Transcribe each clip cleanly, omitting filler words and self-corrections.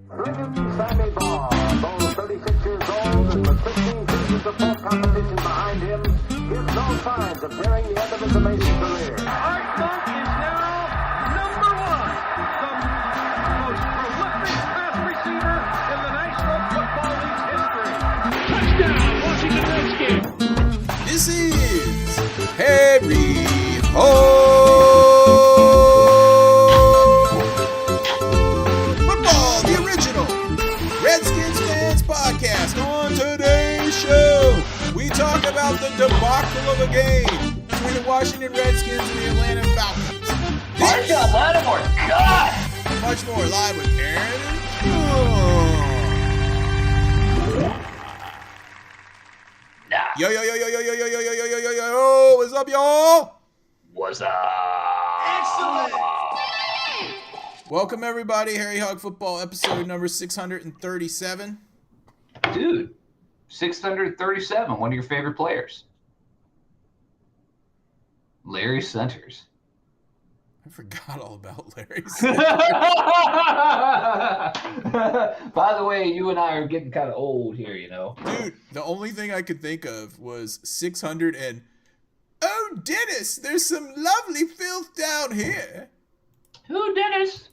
Sammy Baugh, though 36 years old and with 15 seasons of full competition behind him, gives no signs of nearing the end of his amazing career. Art Monk is now number one, the most prolific pass receiver in the National Football League's history. Touchdown, Washington Redskins. This is Harry Ho Football, the original Redskins Fans podcast. On today's show, we talk about the debacle of a game between the Washington Redskins and the Atlanta Falcons. Marshall Lattimore, God! Much more live with Aaron. Yo, yo, yo, yo, yo, yo, yo, yo, yo, yo, yo, yo, yo, what's up, y'all? What's up? Excellent. Welcome, everybody. Harry Hog Football, episode number 637. Dude, 637, one of your favorite players. Larry Centers. I forgot all about Larry. By the way, you and I are getting kind of old here, you know. Dude, the only thing I could think of was 600 and... Oh, Dennis, there's some lovely filth down here. Who, Dennis?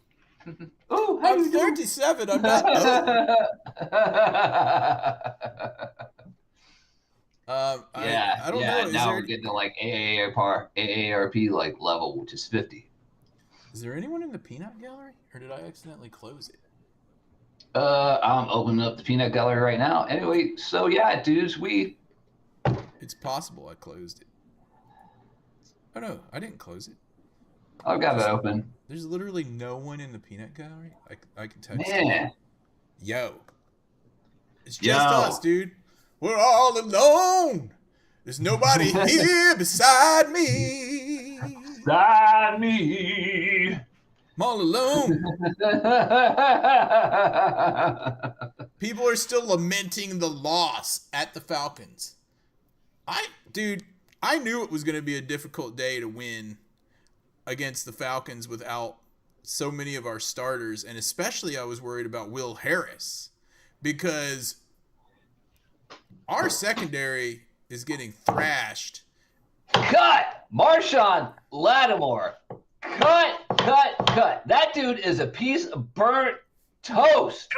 Oh, how I'm you doing? 37, I'm not old. I don't know. Now we're getting to like AARP like level, which is 50. Is there anyone in the peanut gallery, or did I accidentally close it? I'm opening up the peanut gallery right now. Anyway, so yeah, dudes, It's possible I closed it. Oh no, I didn't close it. I've got it open. There's literally no one in the peanut gallery. I can text Man. you. Yo. It's just Yo. us, dude. We're all alone. There's nobody here beside me. Beside me. I'm all alone. People are still lamenting the loss at the Falcons. I knew it was going to be a difficult day to win against the Falcons without so many of our starters, and especially I was worried about Will Harris because our secondary is getting thrashed. Cut! Marshawn Lattimore. Cut. That dude is a piece of burnt toast.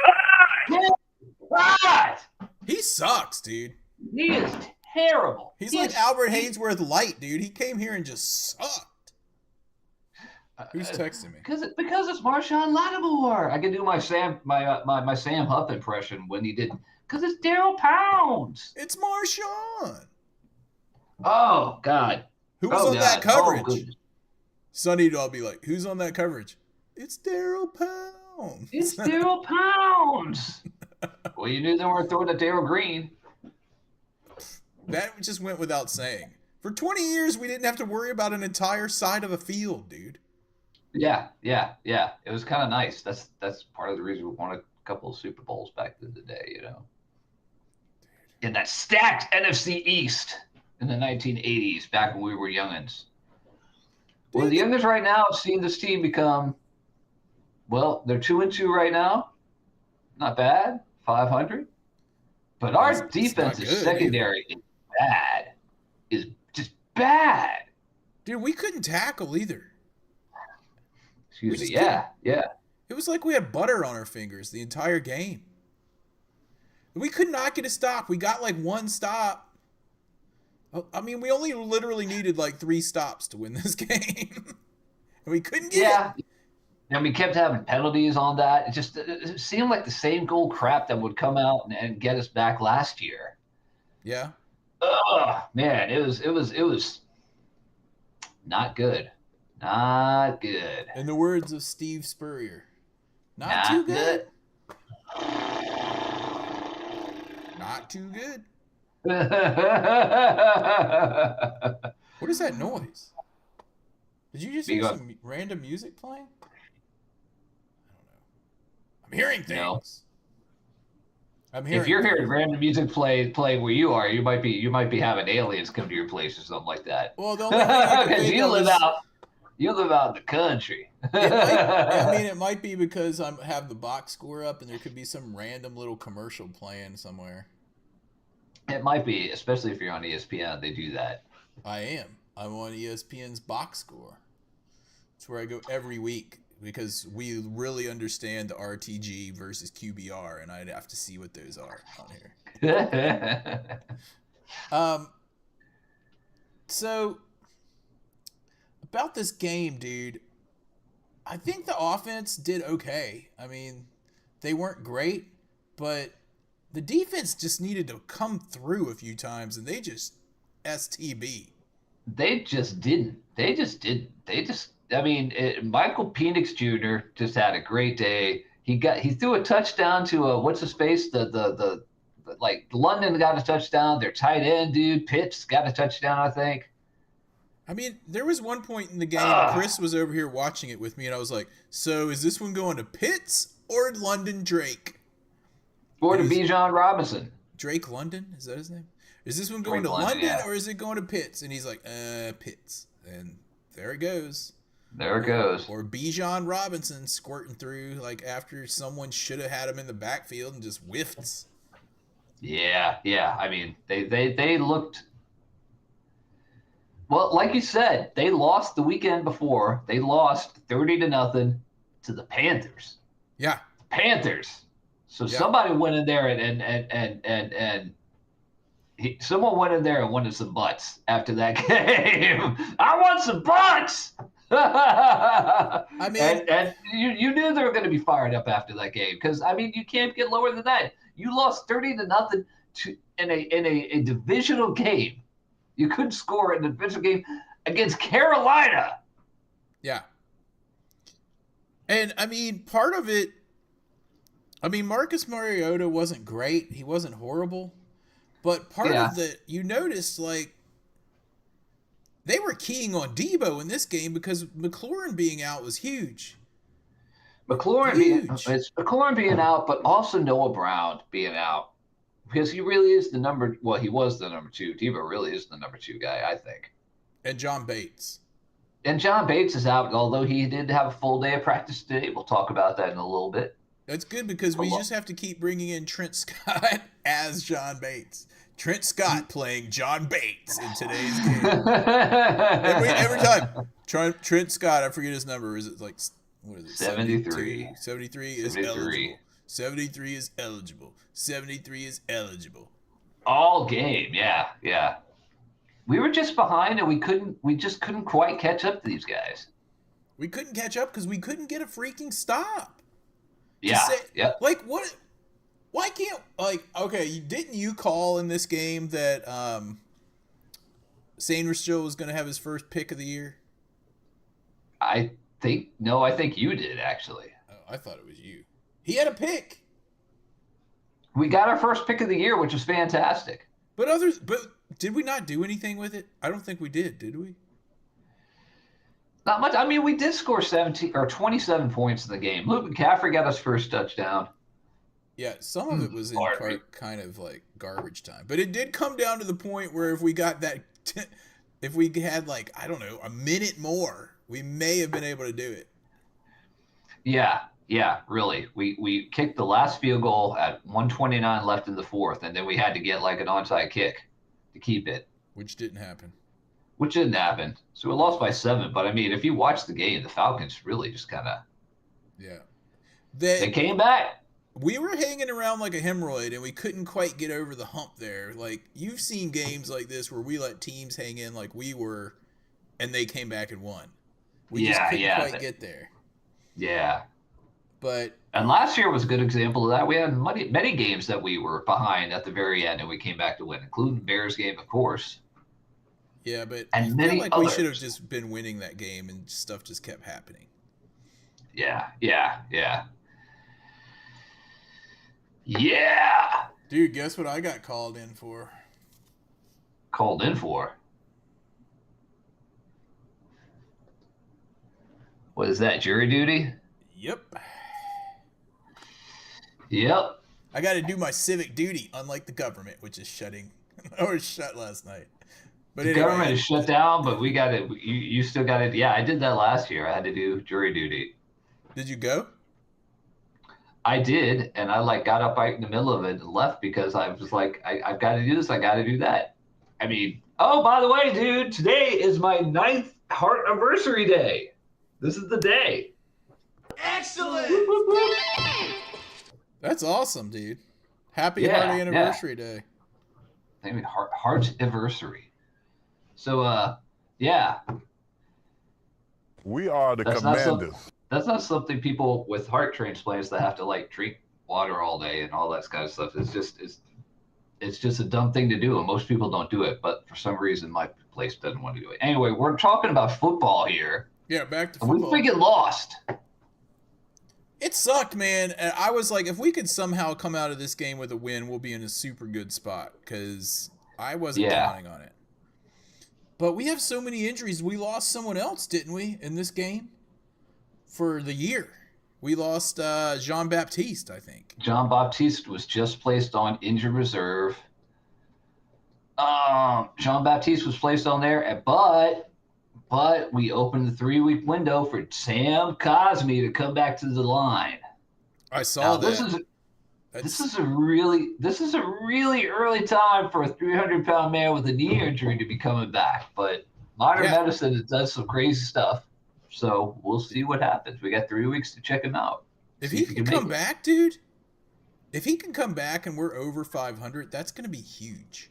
Cut! He sucks, dude. He is terrible. He's like Albert Hainsworth light, dude. He came here and just sucked. Who's texting me? Because it's Marshawn Lattimore. I can do my Sam Huff impression when he did. Because it's Daryl Pounds. It's Marshawn. Oh God. Who was Oh, on God. that coverage? Oh, goodness. Sonny would all be like, who's on that coverage? It's Daryl Pounds. It's Daryl Pounds. Well, you knew they weren't throwing at Daryl Green. That just went without saying. For 20 years, we didn't have to worry about an entire side of a field, dude. Yeah. It was kind of nice. That's part of the reason we won a couple of Super Bowls back in the day, you know. In that stacked NFC East in the 1980s, back when we were youngins. Well, the youngins right now have seen this team become, well, they're 2-2 right now. Not bad, 500. But our defensive secondary is bad. Is just bad. Dude, we couldn't tackle either. Excuse me. Yeah. It was like we had butter on our fingers the entire game. We could not get a stop. We got like one stop. I mean, we only literally needed like 3 stops to win this game. And we couldn't get it. And we kept having penalties on that. It seemed like the same goal crap that would come out and get us back last year. Yeah. Ugh, man, it was not good. Not good. In the words of Steve Spurrier, not too good. Not too good. What is that noise? Did you just hear some random music playing? I don't know. I'm hearing things. No. If you're hearing random music play where you are, you might be having aliens come to your place or something like that. Well, the only thing I can because think you of live is, out You live out in the country. It might be because I have the box score up, and there could be some random little commercial playing somewhere. It might be, especially if you're on ESPN. They do that. I am. I'm on ESPN's box score. It's where I go every week because we really understand the RTG versus QBR, and I'd have to see what those are on here. So about this game, dude, I think the offense did okay. I mean, they weren't great, but the defense just needed to come through a few times, and they just STB. They just didn't. I mean, Michael Penix Jr. just had a great day. He threw a touchdown to what's his face? The London got a touchdown. Their tight end dude Pitts got a touchdown, I think. I mean, there was one point in the game, Chris was over here watching it with me, and I was like, so is this one going to Pitts or London Drake? Or to Bijan Robinson. Drake London? Is that his name? Is this one going Drake to London or is it going to Pitts? And he's like, Pitts. And there it goes. There it goes. Or Bijan Robinson squirting through like after someone should have had him in the backfield and just whiffs. Yeah. I mean, they looked. Well, like you said, they lost the weekend before. They lost 30-0 to the Panthers. Yeah. Panthers. So Yeah. somebody went in there someone went in there and wanted some butts after that game. I want some butts. I mean, and you knew they were going to be fired up after that game because I mean you can't get lower than that. You lost 30-0 in a divisional game. You couldn't score in a divisional game against Carolina. Yeah. And I mean, part of it. I mean, Marcus Mariota wasn't great. He wasn't horrible. But part of it, you noticed, like, they were keying on Debo in this game because McLaurin being out was huge. McLaurin being out, but also Noah Brown being out. Because he really is he was the number 2. Debo really is the number 2 guy, I think. And John Bates. And John Bates is out, although he did have a full day of practice today. We'll talk about that in a little bit. That's good because we just have to keep bringing in Trent Scott as John Bates. Trent Scott playing John Bates in today's game. every time. Trent Scott, I forget his number. Is it like, what is it? 73. 73 is eligible. 73 is eligible. 73 is eligible. All game, yeah. We were just behind and we just couldn't quite catch up to these guys. We couldn't catch up because we couldn't get a freaking stop. Yeah. Like, what? Why can't, like, okay, didn't you call in this game that Sainristil was going to have his first pick of the year? I think you did, actually. Oh, I thought it was you. He had a pick. We got our first pick of the year, which was fantastic. But did we not do anything with it? I don't think we did we? Not much. I mean, we did score 27 points in the game. Luke McCaffrey got his first touchdown. Yeah, some of it was in kind of like garbage time. But it did come down to the point where if we got that, if we had like, I don't know, a minute more, we may have been able to do it. Yeah, really. We kicked the last field goal at 1:29 left in the fourth, and then we had to get like an onside kick to keep it. Which didn't happen. So we lost by 7. But, I mean, if you watch the game, the Falcons really just kind of – yeah. They came back. We were hanging around like a hemorrhoid, and we couldn't quite get over the hump there. Like, you've seen games like this where we let teams hang in like we were, and they came back and won. We just couldn't quite get there. Yeah. And last year was a good example of that. We had many games that we were behind at the very end, and we came back to win, including the Bears game, of course. Yeah, but I feel like we should have just been winning that game, and stuff just kept happening. Yeah. Dude, guess what I got called in for? What is that, jury duty? Yep. I got to do my civic duty, unlike the government, which is shut last night. But the anyway, government is shut down, but we got it. You still got it. Yeah, I did that last year. I had to do jury duty. did you go? I did, and I like got up right in the middle of it and left because I was like, I've got to do this. I got to do that. I mean, oh, by the way, dude, today is my 9th heart anniversary day. This is the day. Excellent. Whoop, whoop, whoop. That's awesome, dude. Happy Yeah, heart anniversary day. I mean, heart anniversary. So, yeah. We are the That's not commanders. That's not something people with heart transplants that have to like drink water all day and all that kind of stuff. It's just a dumb thing to do, and most people don't do it. But for some reason, my place doesn't want to do it. Anyway, we're talking about football here. Yeah, back to And we football. freaking lost. It sucked, man. And I was like, if we could somehow come out of this game with a win, we'll be in a super good spot because I wasn't counting on it. But we have so many injuries. We lost someone else, didn't we, in this game for the year? We lost Jean-Baptiste, I think. Jean-Baptiste was just placed on injured reserve. Jean-Baptiste was placed on there, but we opened the 3-week window for Sam Cosme to come back to the line. I saw that. This is a really early time for a 300-pound man with a knee injury to be coming back. But modern medicine has done some crazy stuff. So we'll see what happens. We got 3 weeks to check him out. If he can come back, dude, if he can come back and we're over 500, that's going to be huge.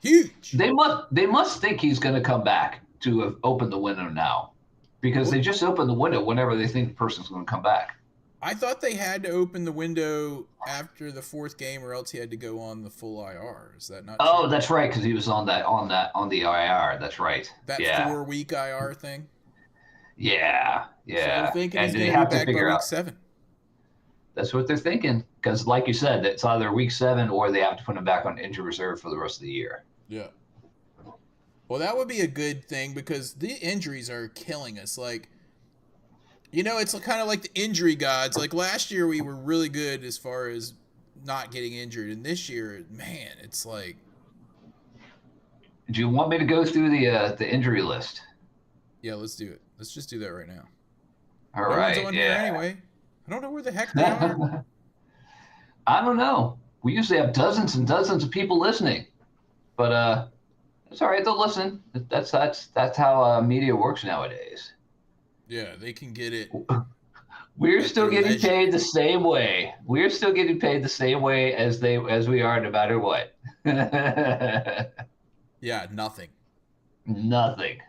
Huge. They must think he's going to come back to have opened the window now, because they just open the window whenever they think the person's going to come back. I thought they had to open the window after the 4th game, or else he had to go on the full IR. Is that not Oh, true? that's right, because he was on the IR. That's right. That yeah. 4-week IR thing. Yeah. So they're thinking And he's they going to have be to back by figure week out. 7. That's what they're thinking, because like you said, it's either week 7 or they have to put him back on injured reserve for the rest of the year. Yeah. Well, that would be a good thing because the injuries are killing us. Like, you know, it's kind of like the injury gods. Like last year, we were really good as far as not getting injured, and this year, man, it's like. Do you want me to go through the injury list? Yeah, let's do it. Let's just do that right now. All No right. one's on here anyway. I don't know where the heck they are. I don't know. We usually have dozens and dozens of people listening, but it's all right. They'll listen. That's how media works nowadays. Yeah, they can get it. We're At still their getting leisure. paid the same way. We're still getting paid the same way as we are, no matter what. Yeah, nothing. Nothing.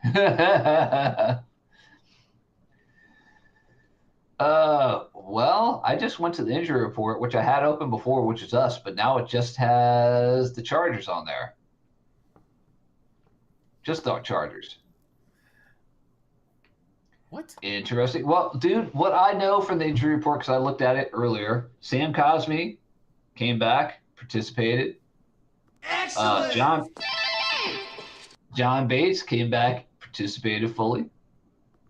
Well, I just went to the injury report, which I had open before, which is us, but now it just has the Chargers on there. Just the Chargers. What? Interesting. Well, dude, what I know from the injury report, because I looked at it earlier, Sam Cosme came back, participated. Excellent. John Bates came back, participated fully.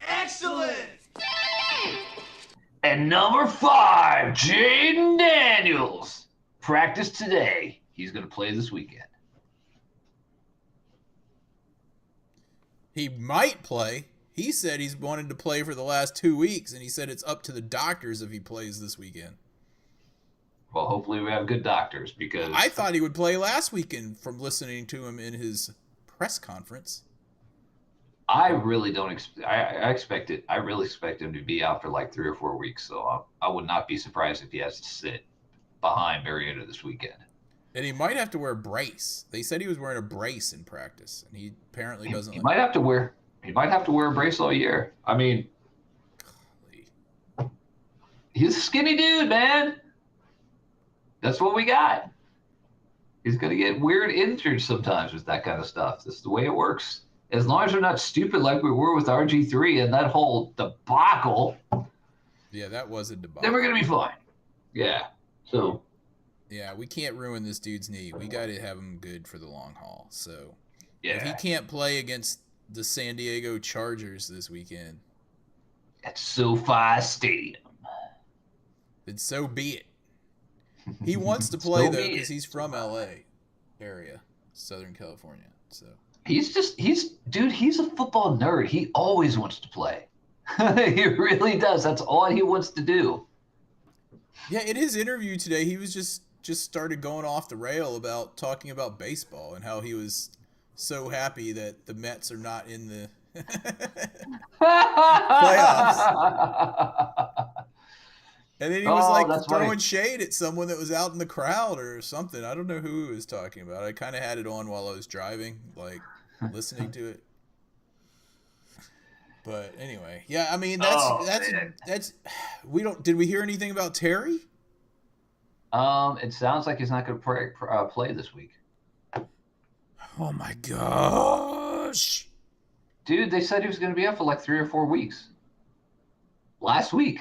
Excellent. And number 5, Jaden Daniels, practiced today. He's going to play this weekend. He might play. He said he's wanted to play for the last 2 weeks, and he said it's up to the doctors if he plays this weekend. Well, hopefully we have good doctors, because I thought he would play last weekend from listening to him in his press conference. I really don't I expect it. I really expect him to be out for like 3 or 4 weeks. So I would not be surprised if he has to sit behind Mariota this weekend. And he might have to wear a brace. They said he was wearing a brace in practice, and he apparently doesn't. He might have to wear a brace all year. I mean, he's a skinny dude, man. That's what we got. He's going to get weird injured sometimes with that kind of stuff. This is the way it works. As long as we're not stupid like we were with RG3 and that whole debacle. Yeah, that was a debacle. Then we're going to be fine. Yeah. So. Yeah, we can't ruin this dude's knee. We got to have him good for the long haul. So, yeah. If he can't play against the San Diego Chargers this weekend, at SoFi Stadium, then so be it. He wants to play, though, because he's from L.A. area, Southern California. So He's a football nerd. He always wants to play. He really does. That's all he wants to do. Yeah, in his interview today, he was just started going off the rail about talking about baseball and how he was so happy that the Mets are not in the playoffs. And then he was like throwing funny. shade at someone that was out in the crowd or something. I don't know who he was talking about. I kind of had it on while I was driving, like listening to it. But anyway, yeah, I mean that's we don't. Did we hear anything about Terry? It sounds like he's not going to play this week. Oh my gosh, dude! They said he was going to be out for like 3 or 4 weeks. Last week,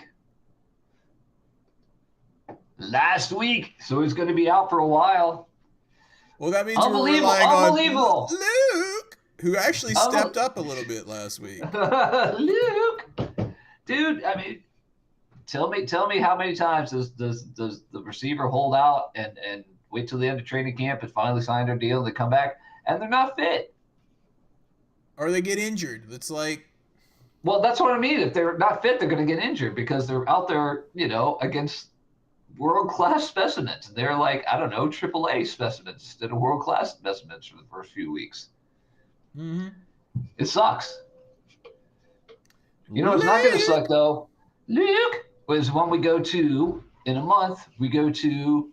so he's going to be out for a while. Well, that means we're relying on Luke, who actually stepped up a little bit last week. Luke, dude, I mean, tell me how many times does the receiver hold out and wait till the end of training camp and finally sign their deal and they come back and they're not fit, or they get injured? It's like, well, that's what I mean. If they're not fit, they're going to get injured because they're out there, against world-class specimens. And they're like, I don't know, AAA specimens instead of world-class specimens for the first few weeks. Mm-hmm. It sucks. You know what's not going to suck, though? Luke, is when we go to, in a month, we go to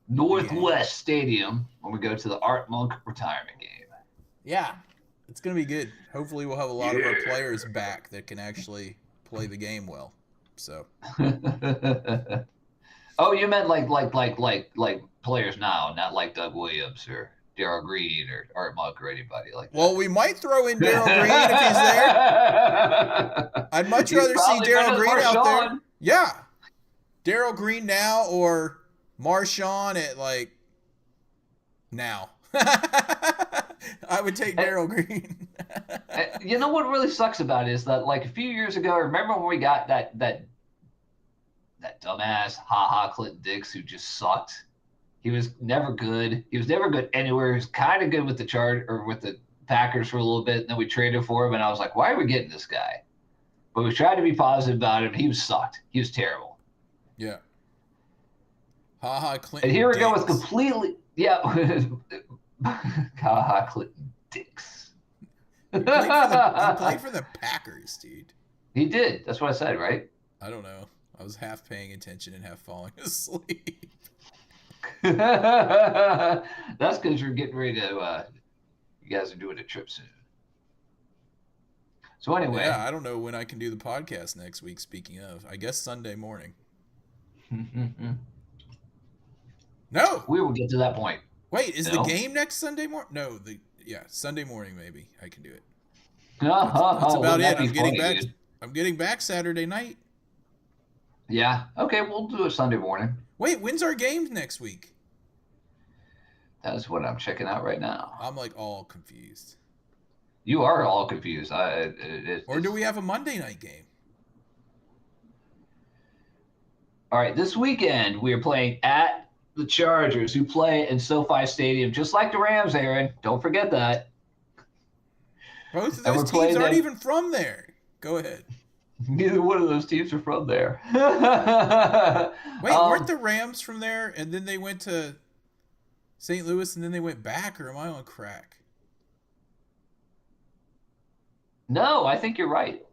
Northwest Stadium when we go to the Art Monk retirement game. Yeah, it's going to be good. Hopefully we'll have a lot of our players back that can actually play the game well. So. Oh, you meant like players now, not like Doug Williams or Darryl Green or Art Monk or anybody like that. Well, we might throw in Darryl Green if he's there. I'd much rather see Darryl Green out there. Yeah. Darryl Green now or Marshawn at like now. I would take Darryl Green. You know what really sucks about it is that like a few years ago, remember when we got that dumbass Clinton Dix who just sucked? He was never good. He was never good anywhere. He was kind of good with the Packers for a little bit, and then we traded for him, and I was like, why are we getting this guy? But we tried to be positive about him. He was sucked. He was terrible. Yeah. Clinton. And here we go with completely Clinton Dix. He played for the Packers, dude. He did. That's what I said, right? I don't know. I was half paying attention and half falling asleep. That's because you're getting ready to. You guys are doing a trip soon. So anyway, yeah, I don't know when I can do the podcast next week. Speaking of, I guess Sunday morning. No, we will get to that point. Wait, is the game next Sunday morning? No, Sunday morning maybe I can do it. That's about it. I'm getting back Saturday night. Yeah. Okay, we'll do it Sunday morning. Wait, when's our game next week? That is what I'm checking out right now. I'm like all confused. You are all confused. Or do we have a Monday night game? All right, this weekend we are playing at the Chargers, who play in SoFi Stadium, just like the Rams, Aaron. Don't forget that. Both of those teams aren't even from there. Go ahead. Neither one of those teams are from there. Wait, weren't the Rams from there, and then they went to St. Louis, and then they went back, or am I on crack? No, I think you're right.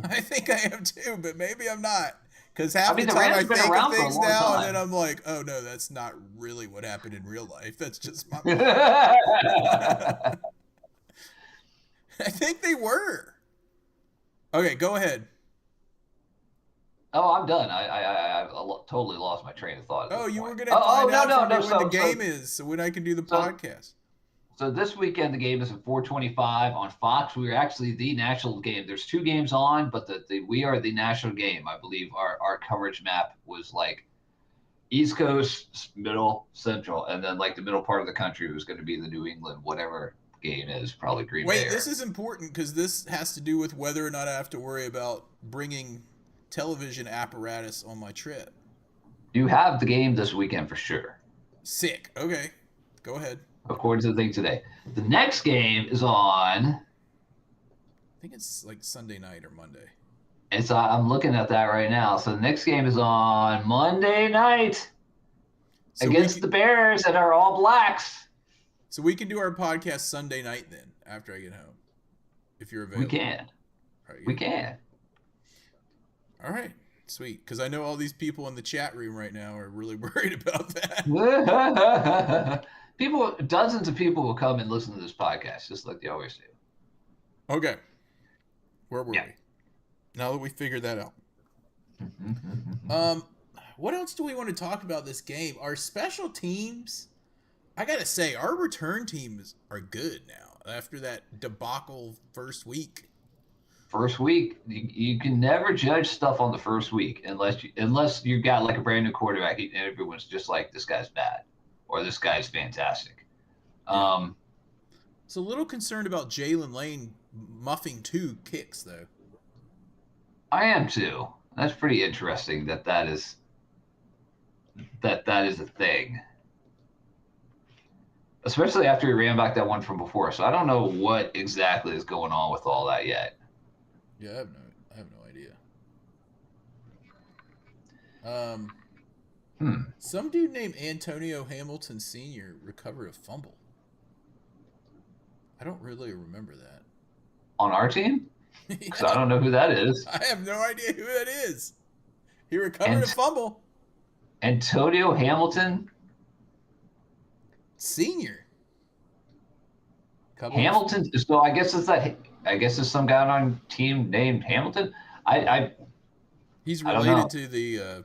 I think I am too, but maybe I'm not. Because half the time Rams I have been think around of for a things long now, time. and then I'm like, oh no, that's not really what happened in real life. That's just my I think they were. Okay, go ahead. Oh, I'm done. I totally lost my train of thought. Oh, you were going to find out when the game is, so when I can do the podcast. So this weekend the game is at 4:25 on Fox. We are actually the national game. There's 2 games on, but we are the national game. I believe our coverage map was like East Coast, Middle, Central, and then like the middle part of the country was going to be the New England, whatever game is, probably Green Bay. Wait, this is important because this has to do with whether or not I have to worry about bringing television apparatus on my trip. You have the game this weekend for sure. Sick. Okay, go ahead. according to the thing today. The next game is on. I think it's like Sunday night or Monday. I'm looking at that right now. So the next game is on Monday night So against the Bears that are all blacks. So we can do our podcast Sunday night then, after I get home, if you're available. We can. All right, We can. All right, sweet. Because I know all these people in the chat room right now are really worried about that. Dozens of people will come and listen to this podcast, just like they always do. Okay, where were Yeah. we? Now that we figured that out. What else do we want to talk about this game? Our special teams, I gotta say, our return teams are good now after that debacle first week. First week, you can never judge stuff on the first week unless you got like a brand new quarterback and everyone's just like, this guy's bad or this guy's fantastic. So a little concerned about Jalen Lane muffing 2 kicks though. I am too. That's pretty interesting that is a thing. Especially after he ran back that one from before. So I don't know what exactly is going on with all that yet. Yeah, I have no idea. Some dude named Antonio Hamilton Sr. recovered a fumble. I don't really remember that. On our team? So I don't know who that is. I have no idea who that is. He recovered a fumble. Antonio Hamilton? Senior. Hamilton. So I guess it's some guy on our team named Hamilton. He's I don't know. related to the,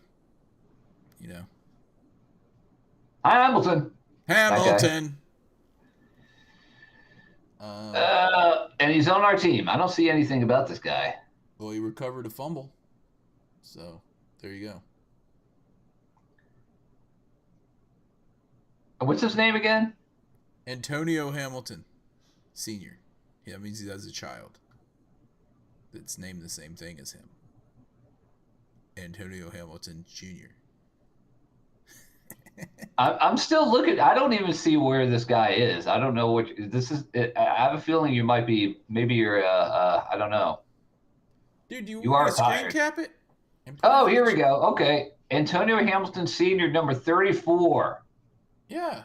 Hamilton. Hamilton. And he's on our team. I don't see anything about this guy. Well, he recovered a fumble. So there you go. What's his name again? Antonio Hamilton Sr. Yeah, that means he has a child that's named the same thing as him. Antonio Hamilton Jr. I'm still looking. I don't even see where this guy is. I don't know what this is. I have a feeling you might be. Maybe you're. I don't know. Dude, do you You want are to screen tired. cap it? Oh, here we go. Okay, Antonio Hamilton Sr., number 34. Yeah.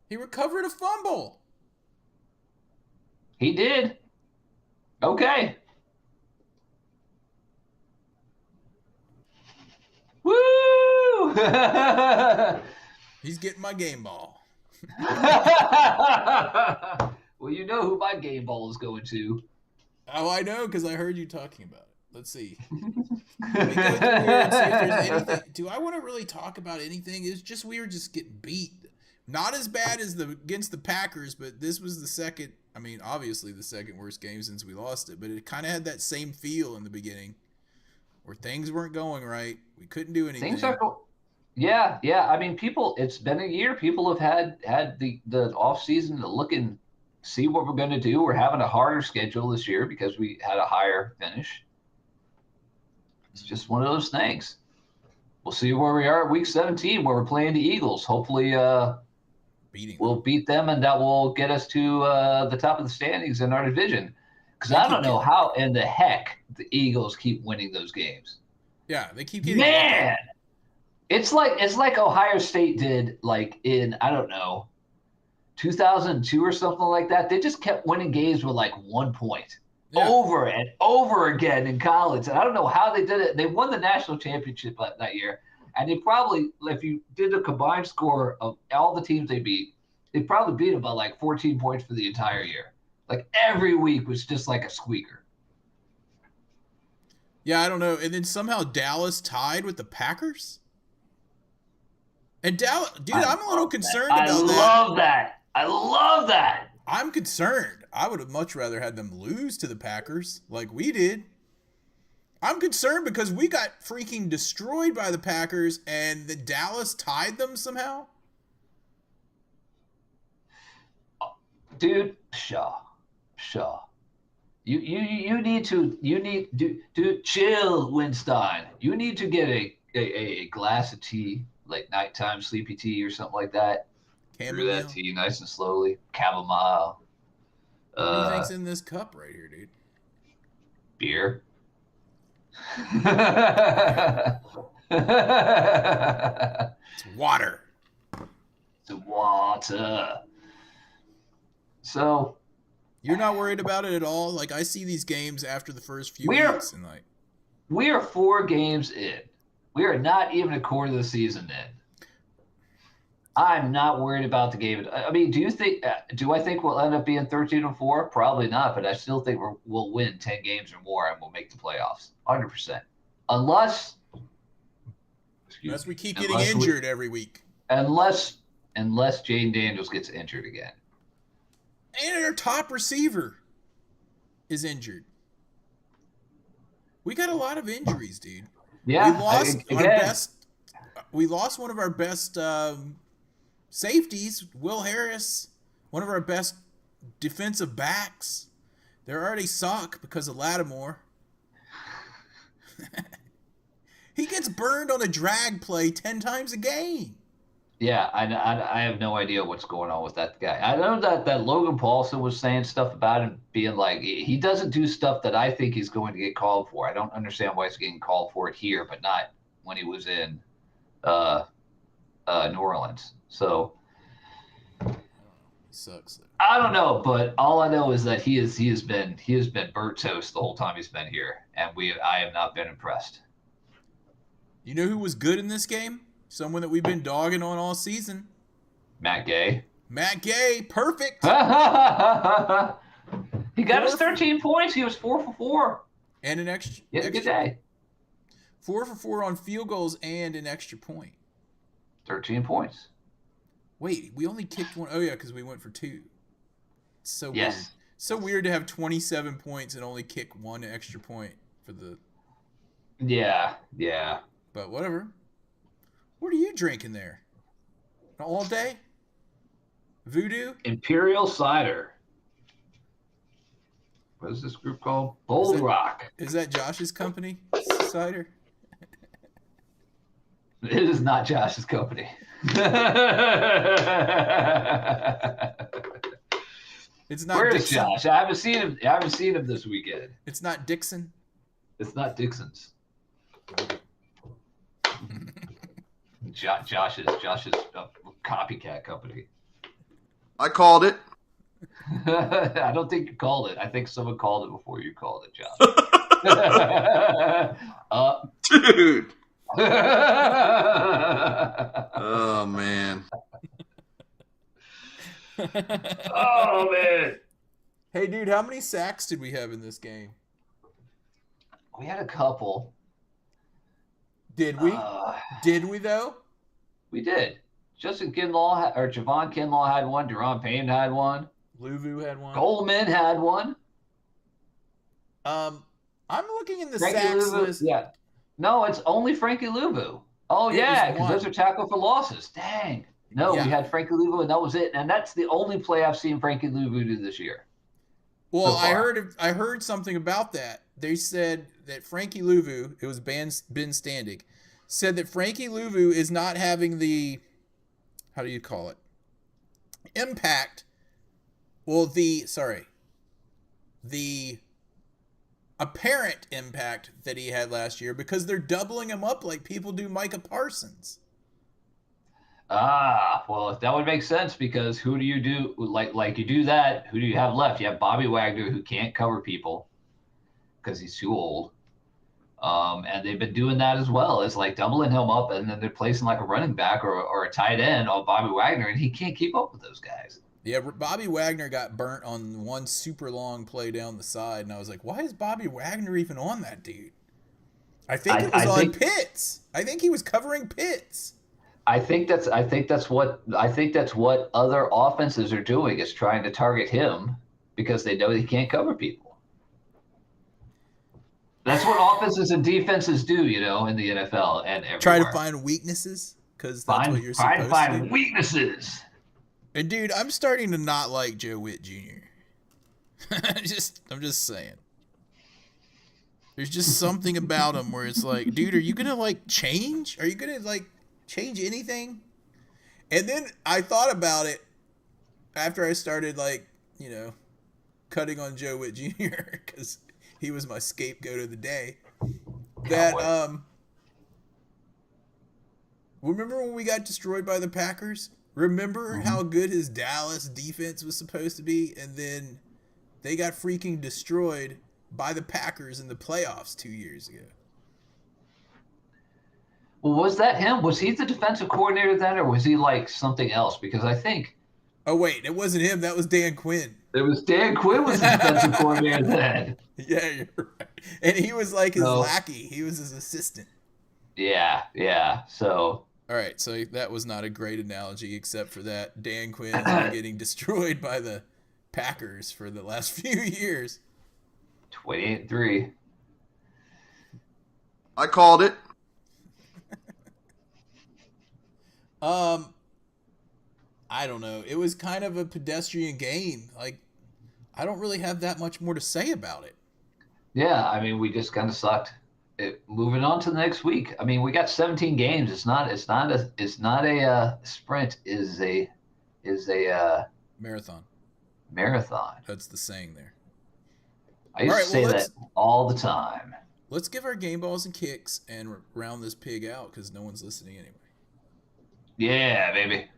He recovered a fumble. He did. Okay. Woo! He's getting my game ball. Well, you know who my game ball is going to. Oh, I know, because I heard you talking about it. Let's see. Let me go through here and see if there's anything. Do I want to really talk about anything? It's just we were just getting beat. Not as bad as against the Packers, but this was the second. I mean, obviously the second worst game since we lost it, but it kind of had that same feel in the beginning, where things weren't going right. We couldn't do anything. Things are cool. Yeah. I mean, it's been a year. People have had the off season to look and see what we're going to do. We're having a harder schedule this year because we had a higher finish. It's just one of those things. We'll see where we are at week 17, where we're playing the Eagles. Hopefully, we'll beat them, and that will get us to the top of the standings in our division. Because I don't know how in the heck the Eagles keep winning those games. Yeah, they keep getting. Man, it's like Ohio State did, like in, I don't know, 2002 or something like that. They just kept winning games with like 1 point. Yeah. Over and over again in college. And I don't know how they did it. They won the national championship that year. And they probably, if you did a combined score of all the teams they beat, they probably beat them by like 14 points for the entire year. Like every week was just like a squeaker. Yeah, I don't know. And then somehow Dallas tied with the Packers. And Dallas, dude, I'm a little concerned about that. I love that. I'm concerned. I would have much rather had them lose to the Packers like we did. I'm concerned because we got freaking destroyed by the Packers and the Dallas tied them somehow. Dude, Shaw. You need to chill, Winstein. You need to get a glass of tea, like nighttime sleepy tea or something like that. Brew that tea nice and slowly. Chamomile. What do you think's in this cup right here, dude? Beer. It's water. It's water. So you're not worried about it at all? Like, I see these games after the first few weeks and like, we are 4 games in. We are not even a quarter of the season in. I'm not worried about the game. I mean, do I think we'll end up being 13-4? Probably not, but I still think we'll win 10 games or more and we'll make the playoffs. 100%. Unless we keep getting injured every week. Unless Jaden Daniels gets injured again. And our top receiver is injured. We got a lot of injuries, dude. Yeah. We lost one of our best safeties, Will Harris, one of our best defensive backs. They already suck because of Lattimore. He gets burned on a drag play 10 times a game. Yeah, I have no idea what's going on with that guy. I know that Logan Paulson was saying stuff about him being like, he doesn't do stuff that I think he's going to get called for. I don't understand why he's getting called for it here, but not when he was in New Orleans. So sucks. I don't know, but all I know is that he has been burnt toast the whole time he's been here, and I have not been impressed. You know who was good in this game? Someone that we've been dogging on all season. Matt Gay. Perfect. He got us 13 points. He was 4 for 4. And an extra. He had a good day. 4 for 4 on field goals and an extra point. 13 points. Wait, we only kicked one. Oh, yeah, because we went for 2. It's so yes. weird. So weird to have 27 points and only kick 1 extra point for the. Yeah. But whatever. What are you drinking there? All day? Voodoo? Imperial Cider. What is this group called? Bold Rock. Is that Josh's company? Cider? It is not Josh's company. It's not. Where Dixon. is Josh? I haven't seen him this weekend. It's not Dixon. It's not Dixon's. Josh's copycat company. I called it. I don't think you called it. I think someone called it before you called it, Josh. Dude. Oh, man. Oh, man. Hey, dude, how many sacks did we have in this game? We had a couple. Did we? Did we, though? We did. Javon Kinlaw had one. Deron Payne had one. Luvu had one. Goldman had one. I'm looking in the Frankie sacks Luvu, list. Yeah. No, it's only Frankie Luvu. Oh, yeah, because those are tackle for losses. Dang. No, we had Frankie Luvu, and that was it. And that's the only play I've seen Frankie Luvu do this year. Well, I heard something about that. They said that Frankie Luvu, it was Ben Standig, said that Frankie Luvu is not having the, how do you call it, impact. Well, the apparent impact that he had last year because they're doubling him up like people do Micah Parsons. Well, that would make sense because who do you do like you do that? Who do you have left? You have Bobby Wagner who can't cover people because he's too old. And they've been doing that as well. It's like doubling him up and then they're placing like a running back or a tight end on Bobby Wagner and he can't keep up with those guys. Yeah, Bobby Wagner got burnt on one super long play down the side, and I was like, why is Bobby Wagner even on that dude? I think it was on Pitts. I think he was covering Pitts. I think that's what other offenses are doing is trying to target him because they know he can't cover people. That's what offenses and defenses do, in the NFL and everywhere. Try to find weaknesses because that's what you're supposed to do. Find weaknesses. And dude, I'm starting to not like Joe Witt Jr. I'm just saying. There's just something about him where it's like, dude, are you gonna change? Are you gonna change anything? And then I thought about it after I started, like, you know, cutting on Joe Witt Jr. because he was my scapegoat of the day. That remember when we got destroyed by the Packers? Remember how good his Dallas defense was supposed to be, and then they got freaking destroyed by the Packers in the playoffs 2 years ago. Well, was that him? Was he the defensive coordinator then, or was he like something else? Because I think. Oh wait, it wasn't him. That was Dan Quinn. It was Dan Quinn was the defensive coordinator then. Yeah, you're right. And he was like his lackey. He was his assistant. Yeah. So. All right, so that was not a great analogy, except for that Dan Quinn has been getting destroyed by the Packers for the last few years. 28-3. I called it. I don't know. It was kind of a pedestrian game. Like, I don't really have that much more to say about it. Yeah, I mean, we just kind of sucked. Moving on to the next week. I mean, we got 17 games. It's not a sprint. Is a Marathon. That's the saying there. I used to say that all the time. Let's give our game balls and kicks and round this pig out because no one's listening anyway. Yeah, baby.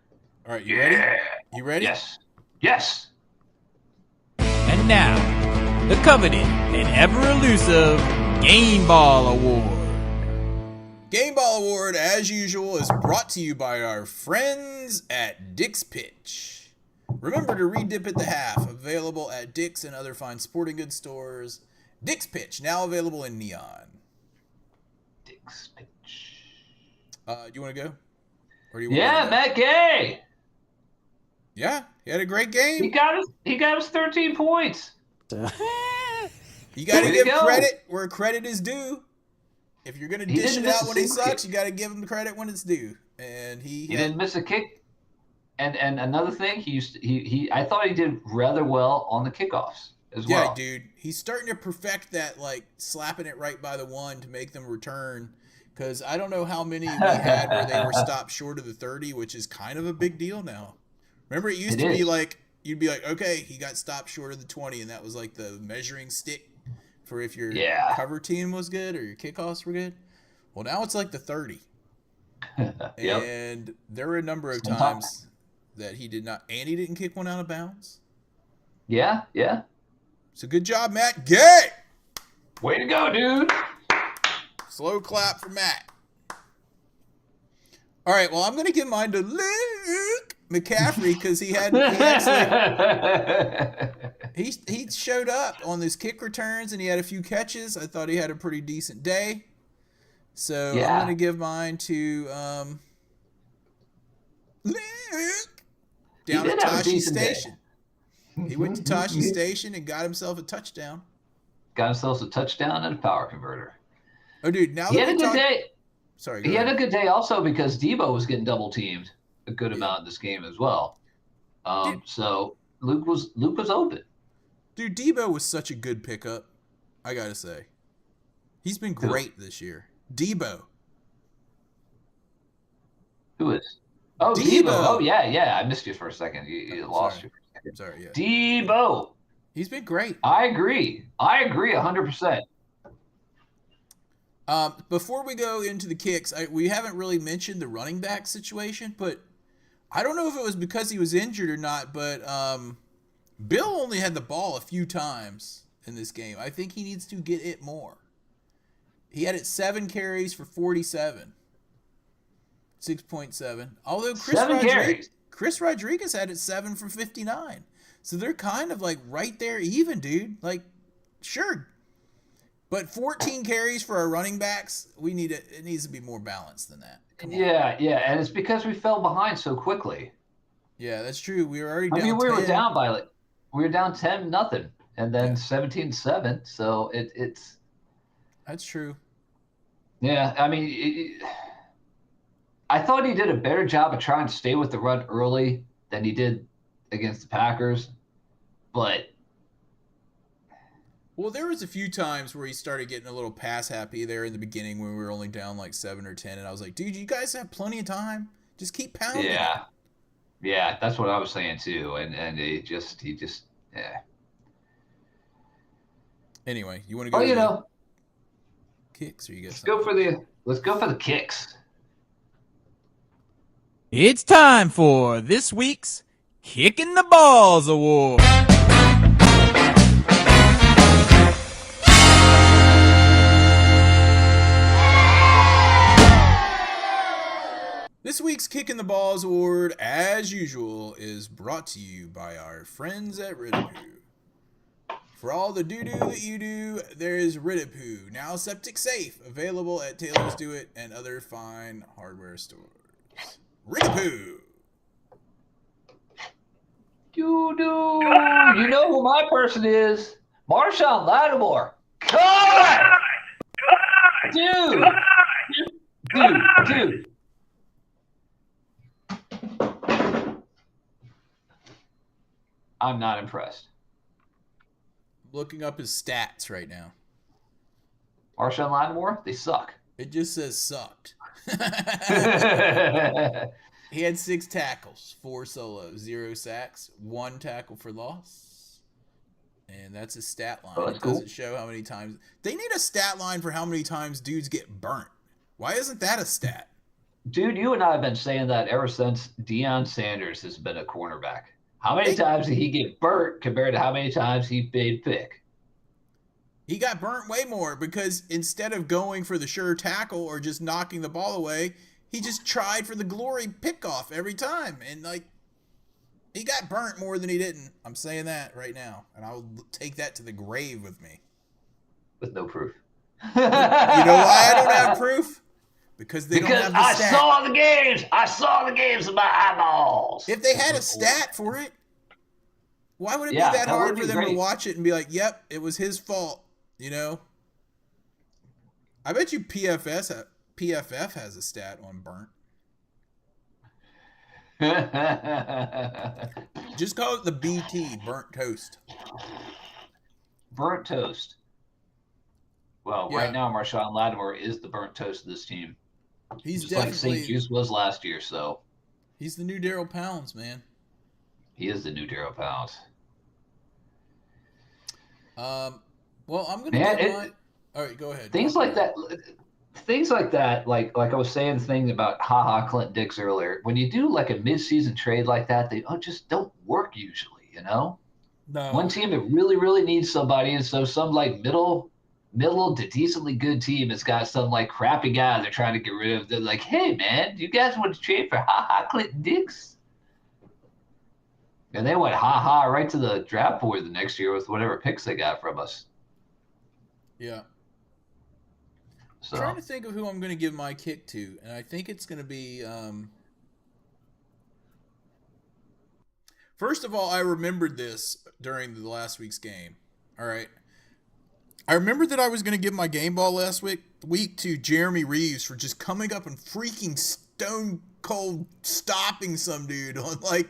All right, you ready? You ready? Yes. And now, the coveted and ever-elusive Game Ball Award. Game Ball Award, as usual, is brought to you by our friends at Dick's Pitch. Remember to re-dip at the half, available at Dick's and other fine sporting goods stores. Dick's Pitch, now available in neon. Dick's Pitch. Do you want to go? Or do you want Yeah, to Matt Gay. Yeah, he had a great game. He got us 13 points. You got to give credit where credit is due. If you're going to dish it out when he sucks, you got to give him credit when it's due. And he didn't miss a kick. And another thing, I thought he did rather well on the kickoffs as well. Yeah, dude. He's starting to perfect that, like, slapping it right by the one to make them return. Because I don't know how many we had where they were stopped short of the 30, which is kind of a big deal now. Remember, it used to be like, you'd be like, okay, he got stopped short of the 20, and that was like the measuring stick for if your cover team was good or your kickoffs were good. Well, now it's like the 30. Yep. And there were a number of times that he did not, and he didn't kick one out of bounds. Yeah. So good job, Matt Gay. Way to go, dude. Slow clap for Matt. All right, well, I'm going to give mine to Luke McCaffrey because he showed up on those kick returns and he had a few catches. I thought he had a pretty decent day. So I'm going to give mine to Luke down at Tashi Station. He went to Tashi Station and got himself a touchdown. Got himself a touchdown and a power converter. Oh, dude, now he had a good day. Sorry, he had a good day also because Debo was getting double teamed a good amount in this game as well. So Luke was open. Dude, Debo was such a good pickup. I gotta say, he's been great this year. Debo. Who is? Oh, Debo. Oh, yeah. I missed you for a second. You lost you for a second. Sorry, yeah. Debo. He's been great. I agree 100%. Before we go into the kicks, we haven't really mentioned the running back situation, but I don't know if it was because he was injured or not, but Bill only had the ball a few times in this game. I think he needs to get it more. He had it 7 carries for 47. 6.7. Although Chris Rodriguez had it 7 for 59. So they're kind of like right there even, dude. Like, sure. But 14 carries for our running backs, it needs to be more balanced than that. Yeah, and it's because we fell behind so quickly. Yeah, that's true. We were already down 10. We were down 10-0 and then 17-7, so it's That's true. Yeah, I mean, I thought he did a better job of trying to stay with the run early than he did against the Packers, but well, there was a few times where he started getting a little pass happy there in the beginning when we were only down like 7 or 10, and I was like, dude, you guys have plenty of time. Just keep pounding. Yeah. Yeah, that's what I was saying too. And he just yeah. Anyway, you want to go Oh, to you the know, kicks, or you got let's something? go for the kicks. It's time for this week's Kicking the Balls Award. This week's Kicking the Balls Award, as usual, is brought to you by our friends at Ridipoo. For all the doo-doo that you do, there is Ridipoo, now septic safe, available at Taylor's Do It and other fine hardware stores. Ridipoo! Doo-doo. You know who my person is? Marshawn Lattimore. Cut! Dude! Dude. I'm not impressed. Looking up his stats right now. Marshawn Lattimore, they suck. It just says sucked. He had 6 tackles, 4 solos, 0 sacks, 1 tackle for loss. And that's his stat line. Oh, It cool. doesn't show how many times. They need a stat line for how many times dudes get burnt. Why isn't that a stat? Dude, you and I have been saying that ever since Deion Sanders has been a cornerback. How many times did he get burnt compared to how many times he made pick? He got burnt way more because instead of going for the sure tackle or just knocking the ball away, he just tried for the glory pickoff every time. And, like, he got burnt more than he didn't. I'm saying that right now. And I'll take that to the grave with me. With no proof. You know why I don't have proof? Because they don't Because have the I stat. saw the games. I saw the games with my eyeballs. If they had a stat for it, why would it Yeah, be that that hard would for be them to great. watch it and be like, yep, it was his fault, you know? I bet you PFF has a stat on burnt. Just call it the BT, burnt toast. Burnt toast. Well, Yeah. right now, Marshawn Lattimore is the burnt toast of this team. He's Just like definitely, St. Juice was last year, so he's the new Daryl Pounds, man. he is the new Darryl Pounds. Well, I'm going Man, to give mine. All right, go ahead. Things Talk like about that, like I was saying, thing about Clint Dix earlier. When you do like a mid-season trade like that, they just don't work usually. You know, it. No. one team that really needs somebody, and so some like middle to decently good team has got some like crappy guy they're trying to get rid of. They're like, hey man, do you guys want to trade for Clint Dix? And they went right to the draft board the next year with whatever picks they got from us. Yeah. So I'm trying to think of who I'm going to give my kick to, and I think it's going to be. First of all, I remembered this during the last week's game. All right, I remembered that I was going to give my game ball last week to Jeremy Reeves for just coming up and freaking stone cold stopping some dude on, like,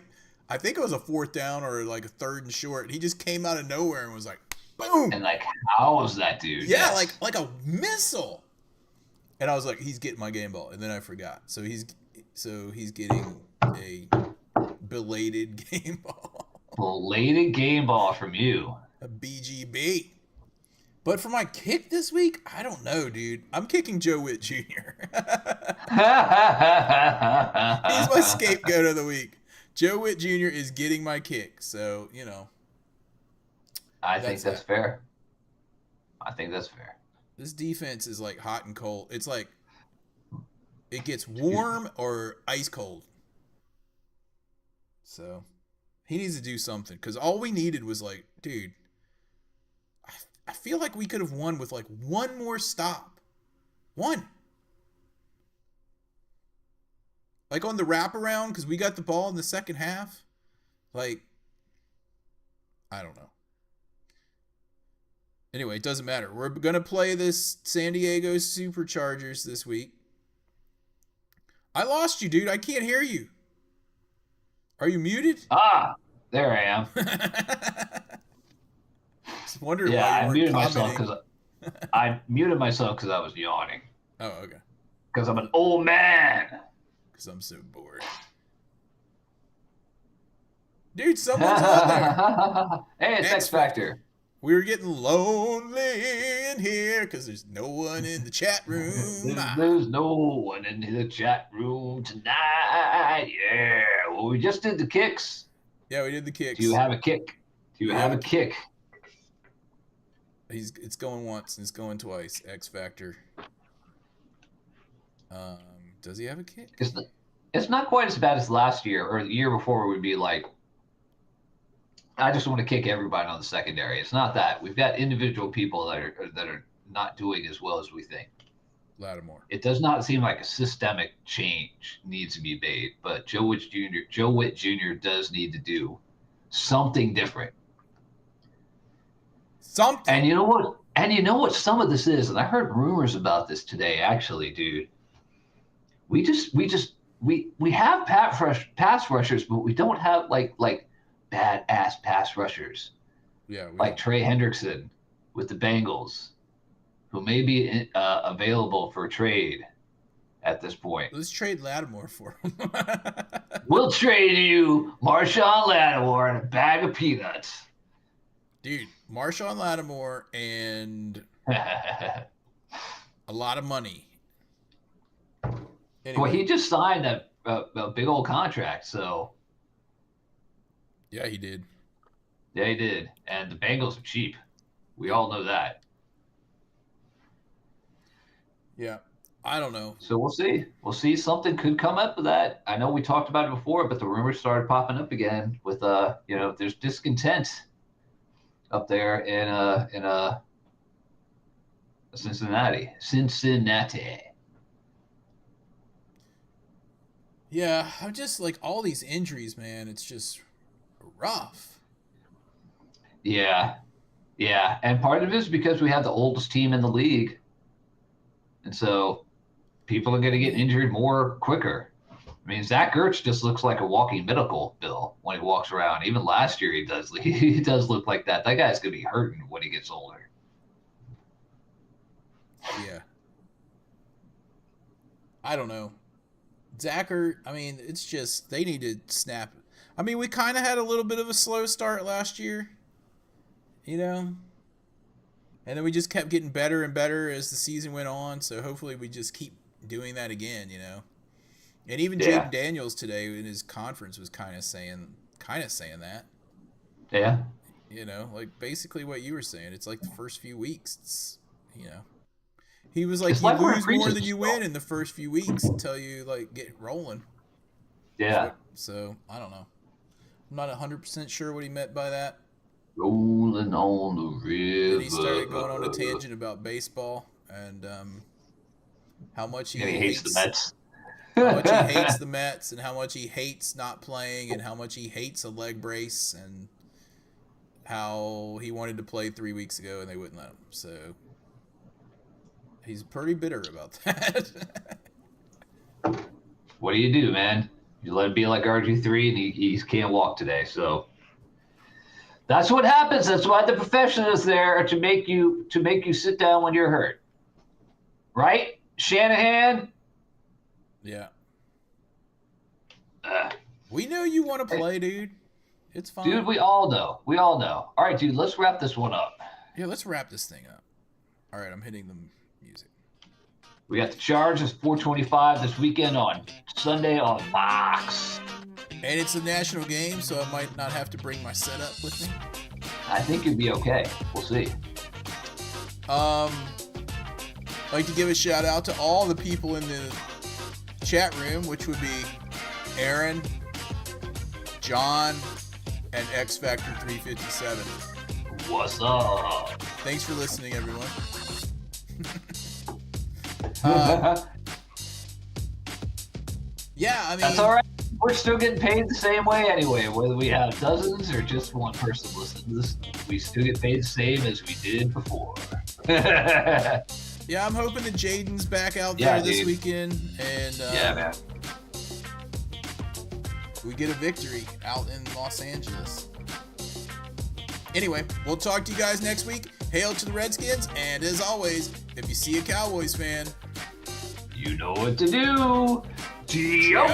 I think it was a 4th down or like a 3rd and short. He just came out of nowhere and was like, boom. and like, how was that dude? Yeah, Yes. like a missile. And I was like, he's getting my game ball, and then I forgot. So he's getting a belated game ball, Belated game ball from you. a BGB. But for my kick this week, I don't know, dude. I'm kicking Joe Witt Jr. He's my scapegoat of the week. Joe Witt Jr. is getting my kick, so you know. I think that's fair. I think that's fair. This defense is like hot and cold. It's like it gets warm or ice cold. So he needs to do something because all we needed was like, dude, I feel like we could have won with like one more stop. One. Like on the wraparound because we got the ball in the second half. Like, I don't know. Anyway, it doesn't matter. We're going to play this San Diego Superchargers this week. I lost you, dude. I can't hear you. Are you muted? There I am. Just wondering Yeah, why I you muted weren't myself commenting. because I muted myself because I was yawning. Oh, okay. Because I'm an old man. Because I'm so bored. Dude, someone's on there. Hey, it's X Factor. We were getting lonely in here because there's no one in the chat room. There's no one in the chat room tonight. Yeah. Well, we just did the kicks. Yeah, we did the kicks. Do you have a kick? Do you have a kick? It's going once and it's going twice. X Factor. Does he have a kick? It's not quite as bad as last year or the year before. It would be like, I just want to kick everybody on the secondary. It's not that. We've got individual people that are not doing as well as we think. Lattimore. It does not seem like a systemic change needs to be made, but Joe Witt Jr. does need to do something different. Something. And you know what? And you know what some of this is? And I heard rumors about this today, actually, dude. We have pass rushers, but we don't have like badass pass rushers. Yeah. Like Trey Hendrickson with the Bengals, who may be available for trade at this point. Let's trade Lattimore for him. We'll trade you Marshawn Lattimore and a bag of peanuts. Dude, Marshawn Lattimore and a lot of money. Anyway. Well, he just signed a big old contract, so. Yeah, he did. Yeah, he did. And the Bengals are cheap. We all know that. Yeah. I don't know. So we'll see. We'll see. Something could come up with that. I know we talked about it before, but the rumors started popping up again with there's discontent up there in Cincinnati. Yeah, I'm just like all these injuries, man. It's just rough. Yeah. Yeah. And part of it is because we have the oldest team in the league. And so people are going to get injured more quicker. I mean, Zach Ertz just looks like a walking medical bill when he walks around. Even last year, he does look like that. That guy's going to be hurting when he gets older. Yeah. I don't know. Zach Ertz, I mean, it's just, they need to snap. I mean, we kind of had a little bit of a slow start last year, you know? And then we just kept getting better and better as the season went on. So hopefully we just keep doing that again, you know? And even Jaden Daniels today in his conference was kind of saying that. Yeah. You know, like basically what you were saying. It's like the first few weeks, it's, you know. He was like, you lose more than you win in the first few weeks until you like get rolling. Yeah. So I don't know. I'm not 100% sure what he meant by that. Rolling on the river. Then he started going on a tangent about baseball and how much he hates the Mets. How much he hates the Mets and how much he hates not playing and how much he hates a leg brace and how he wanted to play 3 weeks ago and they wouldn't let him. So he's pretty bitter about that. What do you do, man? You let him be like RG3 and he can't walk today. So that's what happens. That's why the profession is there to make you sit down when you're hurt. Right? Shanahan? Yeah. We know you want to play, dude. It's fine. Dude, we all know. All right, dude, let's wrap this one up. Yeah, let's wrap this thing up. All right, I'm hitting the music. We got the Chargers 4:25 this weekend on Sunday on Fox. And it's a national game, so I might not have to bring my setup with me. I think you'd be okay. We'll see. I'd like to give a shout out to all the people in the chat room, which would be Aaron, John, and X Factor 357. What's up? Thanks for listening, everyone. Yeah, I mean, that's all right. We're still getting paid the same way anyway, whether we have dozens or just one person listening to this. We still get paid the same as we did before. Yeah, I'm hoping that Jaden's back out there this weekend, and yeah, man, we get a victory out in Los Angeles. Anyway, we'll talk to you guys next week. Hail to the Redskins, and as always, if you see a Cowboys fan, you know what to do. Joker!